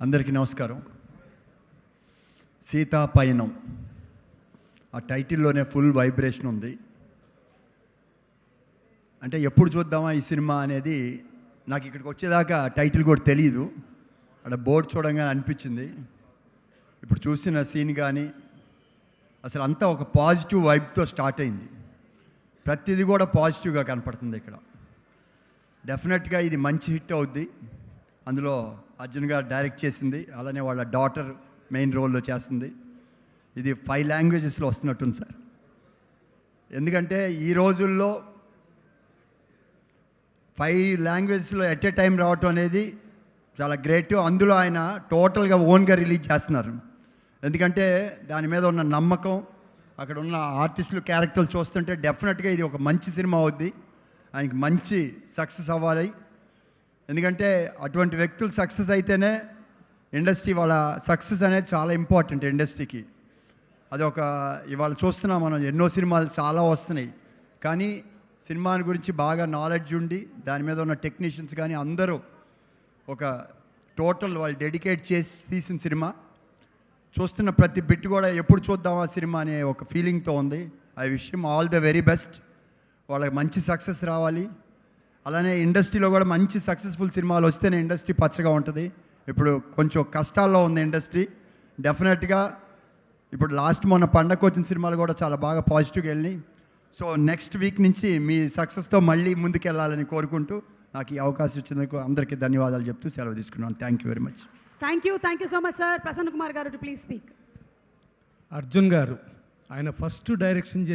అందరికీ నమస్కారం. సీతా పయనం ఆ టైటిల్లోనే ఫుల్ వైబ్రేషన్ ఉంది. అంటే ఎప్పుడు చూద్దామా ఈ సినిమా అనేది నాకు ఇక్కడికి వచ్చేదాకా టైటిల్ కూడా తెలియదు. అక్కడ బోర్డు చూడంగానే అనిపించింది. ఇప్పుడు చూసిన సీన్ కానీ అసలు అంతా ఒక పాజిటివ్ వైబ్తో స్టార్ట్ అయింది. ప్రతిదీ కూడా పాజిటివ్గా కనపడుతుంది ఇక్కడ. డెఫినెట్గా ఇది మంచి హిట్ అవుద్ది. అందులో అర్జున్ గారు డైరెక్ట్ చేసింది, అలానే వాళ్ళ డాటర్ మెయిన్ రోల్లో చేస్తుంది. ఇది 5 లాంగ్వేజెస్లో వస్తున్నట్టుంది సార్. ఎందుకంటే ఈ రోజుల్లో 5 లాంగ్వేజెస్లో ఎట్ ఏ టైం రావటం అనేది చాలా గ్రేట్. అందులో ఆయన టోటల్గా ఓన్గా రిలీజ్ చేస్తున్నారు. ఎందుకంటే దాని మీద ఉన్న నమ్మకం, అక్కడ ఉన్న ఆర్టిస్టులు క్యారెక్టర్లు చూస్తుంటే డెఫినెట్గా ఇది ఒక మంచి సినిమా అవుద్ది. ఆయనకి మంచి సక్సెస్ అవ్వాలి. ఎందుకంటే అటువంటి వ్యక్తులు సక్సెస్ అయితేనే ఇండస్ట్రీ వాళ్ళ సక్సెస్ అనేది చాలా ఇంపార్టెంట్ ఇండస్ట్రీకి. అదొక ఇవాళ చూస్తున్నాం మనం, ఎన్నో సినిమాలు చాలా వస్తున్నాయి. కానీ సినిమాని గురించి బాగా నాలెడ్జ్ ఉండి దాని మీద ఉన్న టెక్నీషియన్స్ కానీ అందరూ ఒక టోటల్ వాళ్ళు డెడికేట్ చేసి తీసిన సినిమా. చూస్తున్న ప్రతి బిట్ కూడా ఎప్పుడు చూద్దామా సినిమా అనే ఒక ఫీలింగ్తో ఉంది. ఆ విషయం ఆల్ ద వెరీ బెస్ట్. వాళ్ళకి మంచి సక్సెస్ రావాలి. అలానే ఇండస్ట్రీలో కూడా మంచి సక్సెస్ఫుల్ సినిమాలు వస్తేనే ఇండస్ట్రీ పచ్చగా ఉంటుంది. ఇప్పుడు కొంచెం కష్టాల్లో ఉంది ఇండస్ట్రీ. డెఫినెట్గా ఇప్పుడు మొన్న పండగకు వచ్చిన సినిమాలు కూడా చాలా బాగా పాజిటివ్గా వెళ్ళినాయి. సో నెక్స్ట్ వీక్ నుంచి మీ సక్సెస్తో మళ్ళీ ముందుకెళ్ళాలని కోరుకుంటూ నాకు ఈ అవకాశం ఇచ్చినందుకు అందరికీ ధన్యవాదాలు చెప్తూ సెలవు తీసుకున్నాను. Thank you very much. Thank you so much sir. Prasanna Kumar గారు టు ప్లీజ్ స్పీక్. అర్జున్ గారు ఆయన ఫస్ట్ డైరెక్షన్